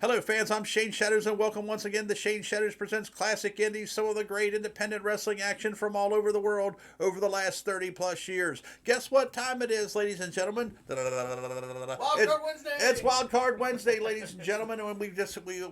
Hello, fans. I'm Shane Shadows, and welcome once again to Shane Shadows Presents Classic Indies, some of the great independent wrestling action from all over the world over the last 30 plus years. Guess what time it is, ladies and gentlemen? Wild Card Wednesday. It's Wild Card Wednesday, ladies and gentlemen. And when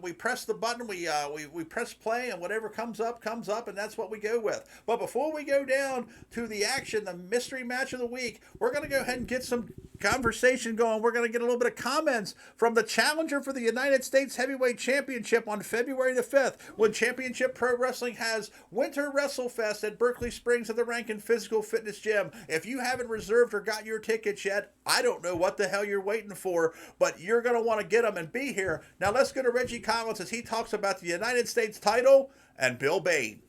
we press the button, we press play, and whatever comes up, and that's what we go with. But before we go down to the action, the mystery match of the week, we're going to go ahead and get some conversation going. We're going to get a little bit of comments from the challenger for the United States Heavyweight Championship on February the 5th, when Championship Pro Wrestling has Winter WrestleFest at Berkeley Springs at the Rankin Physical Fitness Gym. If you haven't reserved or got your tickets yet, I don't know what the hell you're waiting for, but you're going to want to get them and be here. Now let's go to Reggie Collins as he talks about the United States title and Bill Bain.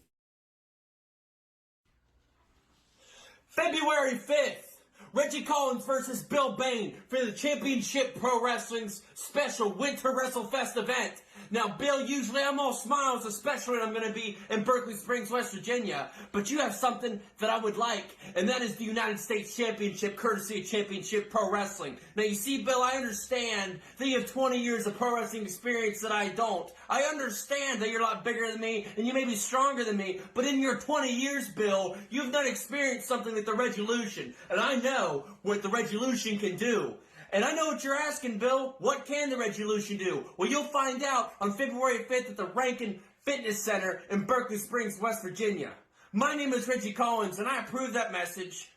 February 5th. Reggie Collins versus Bill Bain for the Championship Pro Wrestling's special Winter WrestleFest event. Now, Bill, usually I'm all smiles, especially when I'm going to be in Berkeley Springs, West Virginia. But you have something that I would like, and that is the United States Championship, courtesy of Championship Pro Wrestling. Now, you see, Bill, I understand that you have 20 years of pro wrestling experience that I don't. I understand that you're a lot bigger than me, and you may be stronger than me, but in your 20 years, Bill, you've not experienced something like the Regulution, and I know what the Regulution can do. And I know what you're asking, Bill. What can the Regulution do? Well, you'll find out on February 5th at the Rankin Fitness Center in Berkeley Springs, West Virginia. My name is Reggie Collins, and I approve that message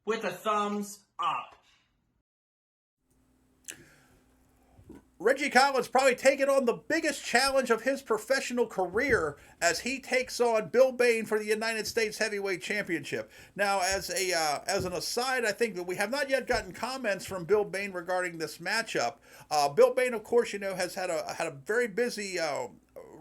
with a thumbs up. Reggie Collins probably taking on the biggest challenge of his professional career as he takes on Bill Bain for the United States Heavyweight Championship. Now, as an aside, I think that we have not yet gotten comments from Bill Bain regarding this matchup. Bill Bain, of course, has had a very busy.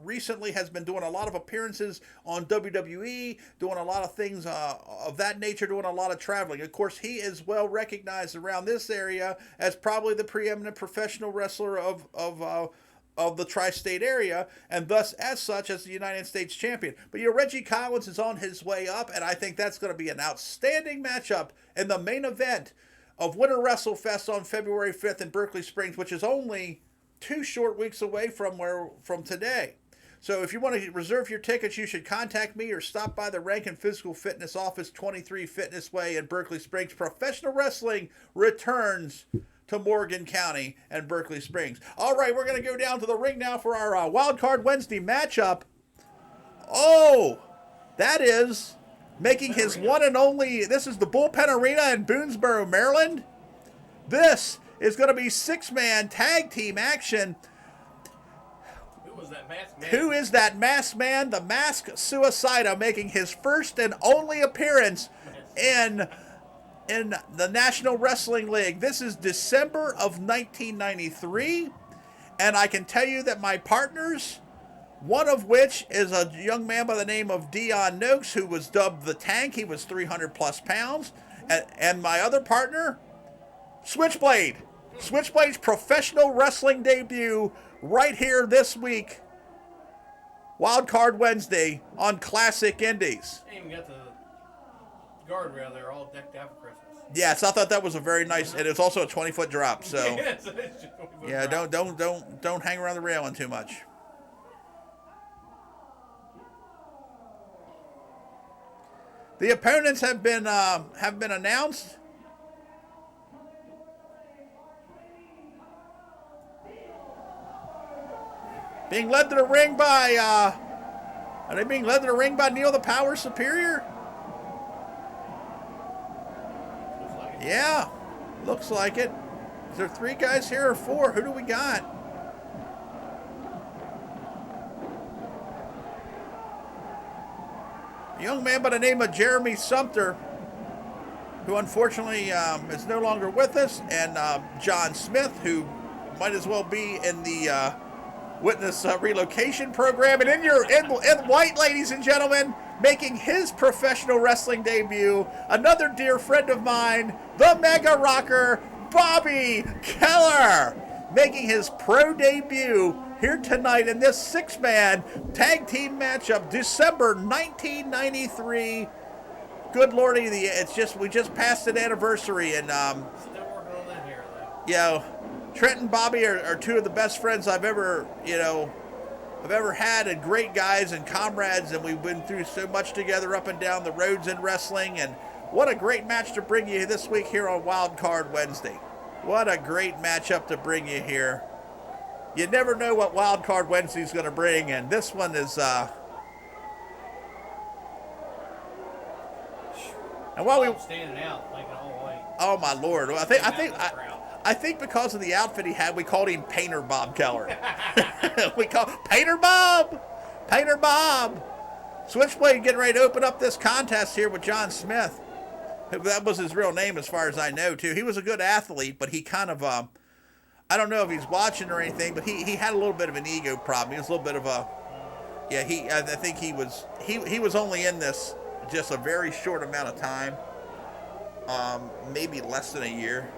Recently has been doing a lot of appearances on WWE, doing a lot of things of that nature, doing a lot of traveling. Of course, he is well recognized around this area as probably the preeminent professional wrestler of the tri-state area, and thus, as such, as the United States champion. But Reggie Collins is on his way up, and I think that's going to be an outstanding matchup in the main event of Winter WrestleFest on February 5th in Berkeley Springs, which is only 2 short weeks away from today. So if you want to reserve your tickets, you should contact me or stop by the Rankin Physical Fitness Office, 23 Fitness Way in Berkeley Springs. Professional wrestling returns to Morgan County and Berkeley Springs. All right, we're going to go down to the ring now for our Wild Card Wednesday matchup. Oh, that is making his one and only, this is the Bullpen Arena in Boonesboro, Maryland. This is going to be 6-man tag team action. Who is that masked man? The Masked Suicida, making his first and only appearance in the National Wrestling League. This is December of 1993, and I can tell you that my partners, one of which is a young man by the name of Dion Noakes, who was dubbed the Tank. He was 300 plus pounds, and my other partner, Switchblade. Switchblade's professional wrestling debut right here this week, Wild Card Wednesday on Classic Indies. They even got the guardrail there all decked out for Christmas. Yes, I thought that was a very nice, and it's also a 20-foot drop. So yeah, drop. don't hang around the railing too much. The opponents have been announced. Being led to the ring by, are they being led to the ring by Neil the Power Superior? Looks like it. Yeah, looks like it. Is there 3 guys here or 4? Who do we got? A young man by the name of Jeremy Sumter, who unfortunately is no longer with us, and John Smith, who might as well be in the Witness relocation program. And in white, ladies and gentlemen, making his professional wrestling debut, another dear friend of mine, the Mega Rocker, Bobby Keller, making his pro debut here tonight in this 6-man tag team matchup, December 1993. Good lordy, we just passed an anniversary, and Still working on that hair, though. yeah, Trent and Bobby are two of the best friends I've ever had, and great guys and comrades, and we've been through so much together up and down the roads in wrestling. And what a great match to bring you this week here on Wild Card Wednesday. What a great matchup to bring you here. You never know what Wild Card Wednesday is going to bring, and this one is. And while we standing out like an all white. Oh my Lord! I think because of the outfit he had, we called him Painter Bob Keller. We call Painter Bob. Painter Bob. Switchblade getting ready to open up this contest here with John Smith. That was his real name as far as I know, too. He was a good athlete, but he kind of, I don't know if he's watching or anything, but he had a little bit of an ego problem. He was a little bit of a, I think he was only in this just a very short amount of time, maybe less than a year.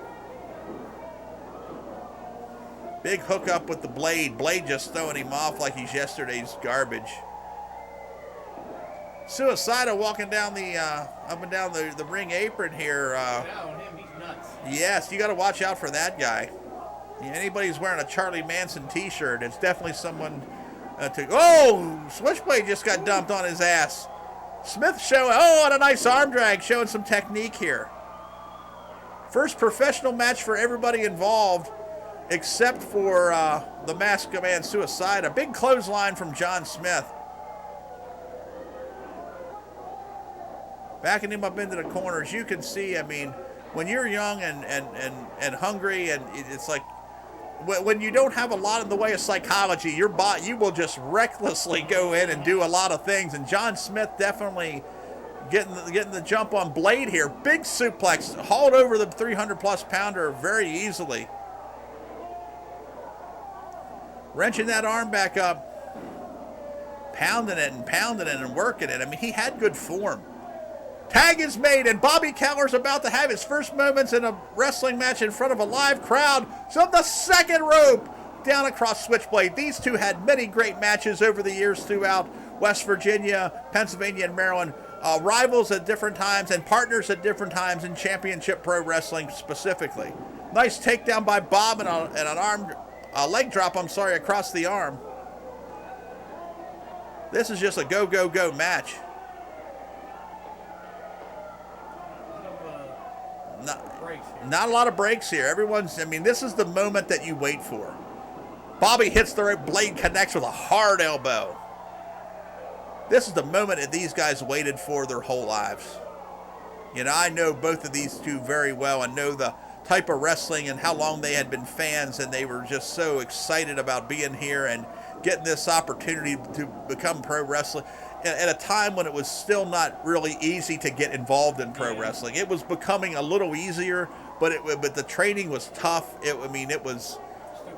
Big hookup with the Blade. Blade just throwing him off like he's yesterday's garbage. Suicida walking down the up and down the ring apron here. On him, he's nuts. Yes, you got to watch out for that guy. Anybody who's wearing a Charlie Manson T-shirt, it's definitely someone to. Oh, Switchblade just got dumped on his ass. Smith showing. Oh, and a nice arm drag, showing some technique here. First professional match for everybody involved, except for the Masked Man Suicide. A big clothesline from John Smith. Backing him up into the corners. You can see, I mean, when you're young and hungry, and it's like, when you don't have a lot in the way of psychology, your body, you will just recklessly go in and do a lot of things. And John Smith definitely getting the jump on Blade here. Big suplex, hauled over the 300-plus pounder very easily. Wrenching that arm back up, pounding it and working it. I mean, he had good form. Tag is made, and Bobby Keller's about to have his first moments in a wrestling match in front of a live crowd. So the second rope down across Switchblade. These two had many great matches over the years throughout West Virginia, Pennsylvania, and Maryland. Rivals at different times and partners at different times in Championship Pro Wrestling specifically. Nice takedown by Bob and a leg drop, across the arm. This is just a go, go, go match. Not a lot of breaks here. This is the moment that you wait for. Bobby hits the right, Blade connects with a hard elbow. This is the moment that these guys waited for their whole lives. You know, I know both of these two very well and know the type of wrestling and how long they had been fans, and they were just so excited about being here and getting this opportunity to become pro wrestling at a time when it was still not really easy to get involved in pro wrestling. It was becoming a little easier, but the training was tough. It was. Still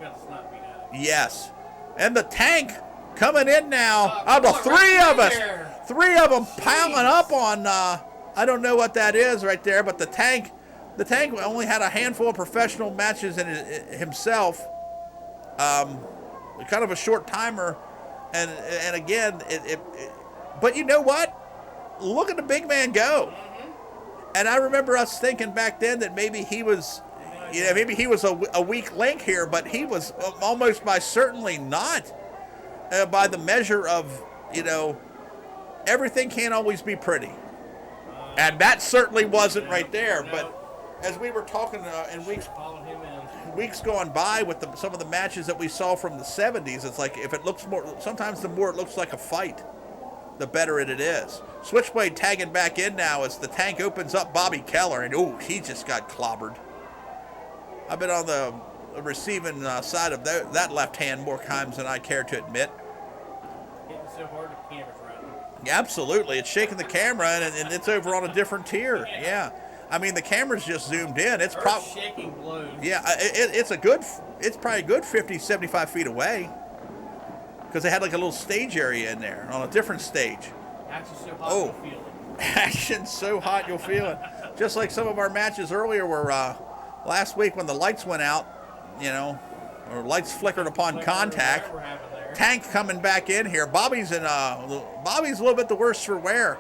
got the snot beat out. Yes, and the Tank coming in now. The three of them piling up on. I don't know what that is right there, but the Tank only had a handful of professional matches in himself. Kind of a short timer, and again, but you know what? Look at the big man go. Mm-hmm. And I remember us thinking back then that maybe he was, a weak link here, but he was almost by certainly not. By the measure of, everything can't always be pretty, and that certainly wasn't right there. No. But as we were talking in weeks gone by with some of the matches that we saw from the 70s, it's like if it looks sometimes the more it looks like a fight, the better it is. Switchblade tagging back in now as the Tank opens up Bobby Keller, and he just got clobbered. I've been on the receiving side of that left hand more times than I care to admit. Hitting so hard the camera's running. Yeah, absolutely. It's shaking the camera, and it's over on a different tier. Yeah. I mean, the camera's just zoomed in. It's probably shaking blows. Yeah, it's probably a good 50, 75 feet away. Because they had like a little stage area in there on a different stage. Action so hot you'll feel it. Action so hot you'll feel it. Just like some of our matches earlier were last week when the lights went out, or lights flickered upon contact. Tank coming back in here. Bobby's a little bit the worse for wear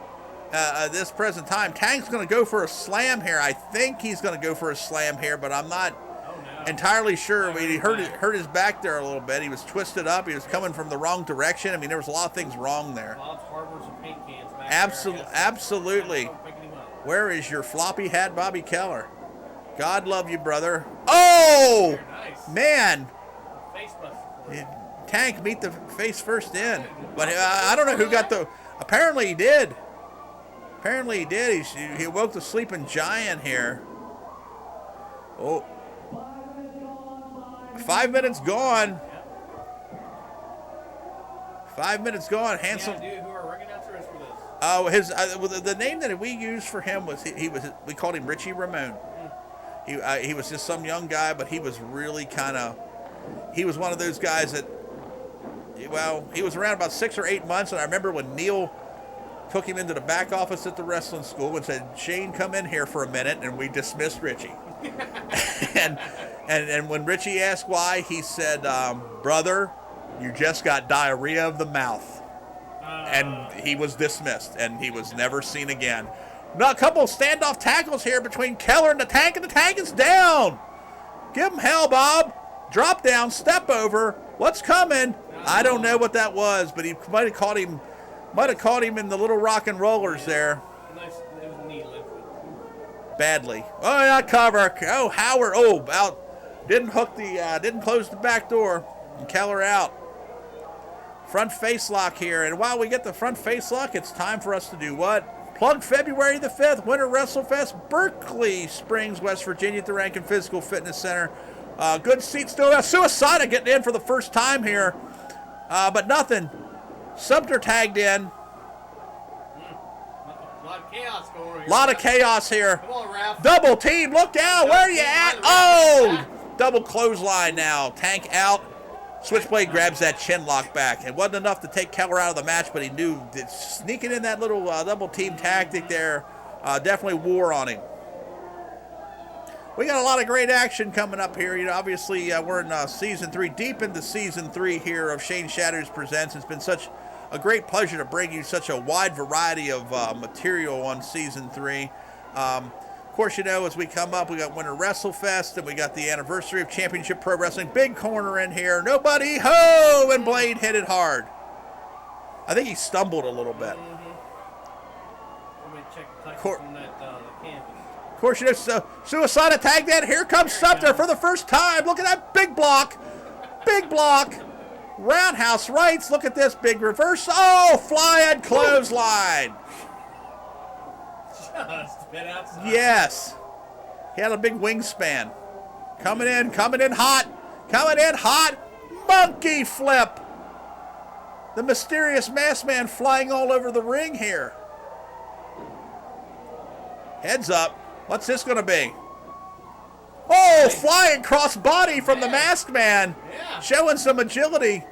at this present time. Tank's going to go for a slam here. I think he's going to go for a slam here, but I'm not. entirely sure. I mean, he hurt his back there a little bit. He was twisted up. He was coming from the wrong direction. I mean, there was a lot of things wrong there. Bob's harbors and paint cans back Absolutely. there. Picking him up. Where is your floppy hat, Bobby Keller? God love you, brother. Oh, Very nice. man. Face buster. Tank beat the face first in. But I don't know who got the... Apparently he did. Apparently he did. He woke the sleeping giant here. Oh. 5 minutes gone. 5 minutes gone. Handsome. Yeah, dude, who our ring announcer is for this? Oh, the name that we used for him was we called him Richie Ramone. He was just some young guy, but he was really he was one of those guys that, well, he was around about 6 or 8 months, and I remember when Neil took him into the back office at the wrestling school and said, "Shane, come in here for a minute," and we dismissed Richie. and when Richie asked why, he said, "Brother, you just got diarrhea of the mouth." And he was dismissed, and he was never seen again. Now, a couple of standoff tackles here between Keller and the Tank is down. Give him hell, Bob. Drop down, step over. What's coming? I don't know what that was, but he might have caught him. Might have caught him in the little rock and rollers there. Nice. It was a knee lift. Badly. Oh, yeah, cover. Oh, Howard. Oh, out. Didn't close the back door. And Keller out. Front face lock here. And while we get the front face lock, it's time for us to do what? Plug February the 5th, Winter WrestleFest, Berkeley Springs, West Virginia at the Rankin Physical Fitness Center. Good seats still. Suicida getting in for the first time here. But nothing. Sumter tagged in. A lot of chaos going on here. A lot of chaos here. Come on, Ralph. Double team. Look out. Where are you at? Oh! Double clothesline now. Tank out. Switchblade grabs that chin lock back. It wasn't enough to take Keller out of the match, but he knew that sneaking in that little double team tactic there definitely wore on him. We got a lot of great action coming up here. You know, obviously we're in season 3, deep into season 3 here of Shane Shatters Presents. It's been such a great pleasure to bring you such a wide variety of material on season 3. Of course, you know, as we come up, we got Winter WrestleFest, and we got the anniversary of Championship Pro Wrestling. Big corner in here. Nobody ho! And Blade hit it hard. I think he stumbled a little bit. Let me check the tightness on that the canvas. Of course, you know, Suicida tagged in. Here comes Sumter for the first time. Look at that big block. Big block. Roundhouse rights. Look at this big reverse. Oh, flying clothesline. Just a bit outside. Yes. He had a big wingspan. Coming in hot. Coming in hot. Monkey flip. The mysterious masked man flying all over the ring here. Heads up. What's this going to be? Oh, flying cross body from the masked man. Yeah. Showing some agility.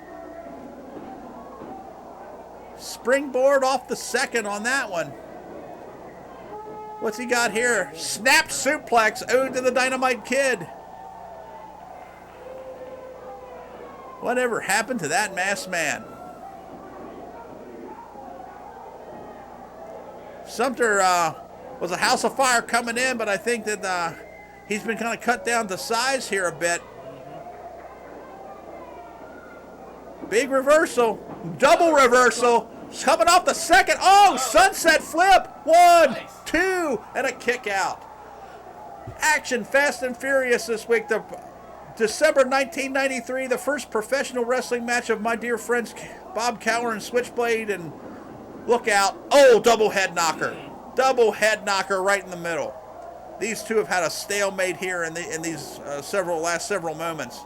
Springboard off the second on that one. What's he got here? Snap suplex, ode to the Dynamite Kid. Whatever happened to that masked man? Sumter was a house of fire coming in, but I think that he's been kind of cut down to size here a bit. Big reversal. Double reversal. Coming off the second. Oh, sunset flip. 1, 2, and a kick out. Action fast and furious this week. The December 1993, the first professional wrestling match of my dear friends Bob Keller and Switchblade, and look out. Oh, double head knocker. Double head knocker right in the middle. These two have had a stalemate here in these last several moments.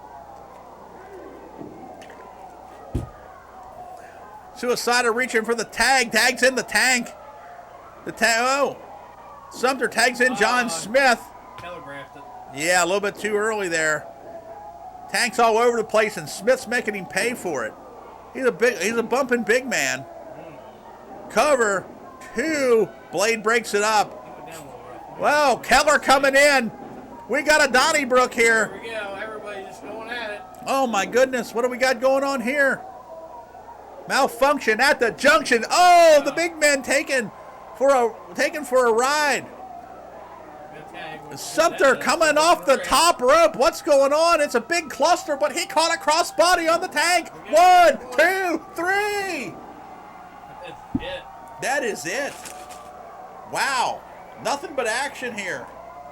Suicida reaching for the tag. Tags in the Tank. Oh. Sumter tags in John Smith. Telegraphed it. Yeah, a little bit too early there. Tank's all over the place, and Smith's making him pay for it. He's a bumping big man. Cover 2. Blade breaks it up. Well, Keller coming in. We got a Donnybrook here. Here we go. Everybody just going at it. Oh my goodness, what do we got going on here? Malfunction at the junction. Oh, the big man taken for a ride. tag. Sumter coming off the top rope. What's going on? It's a big cluster, but he caught a crossbody on the tag. 1, 2, 3. That's it. That is it. Wow. Nothing but action here.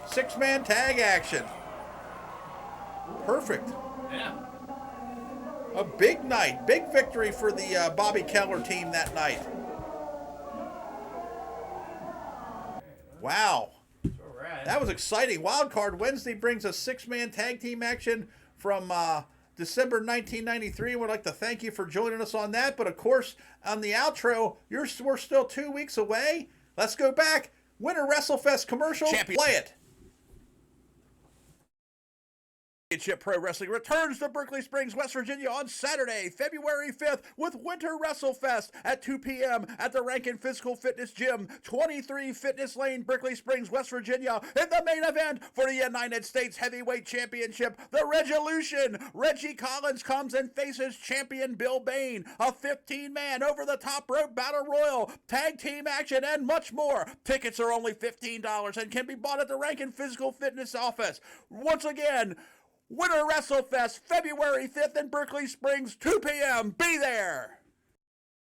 6-man tag action. Perfect. Yeah. A big night. Big victory for the Bobby Keller team that night. Wow. That was exciting. Wildcard Wednesday brings us 6-man tag team action from December 1993. We'd like to thank you for joining us on that. But of course, on the outro, we're still 2 weeks away. Let's go back. Winter WrestleFest commercial. Play it. Championship Pro Wrestling returns to Berkeley Springs, West Virginia on Saturday, February 5th with Winter WrestleFest at 2 p.m. at the Rankin Physical Fitness Gym, 23 Fitness Lane, Berkeley Springs, West Virginia. In the main event for the United States Heavyweight Championship, the Resolution. Reggie Collins comes and faces champion Bill Bain. A 15-man over-the-top rope battle royal, tag team action, and much more. Tickets are only $15 and can be bought at the Rankin Physical Fitness office. Once again, Winter WrestleFest, February 5th in Berkeley Springs, 2 p.m. Be there!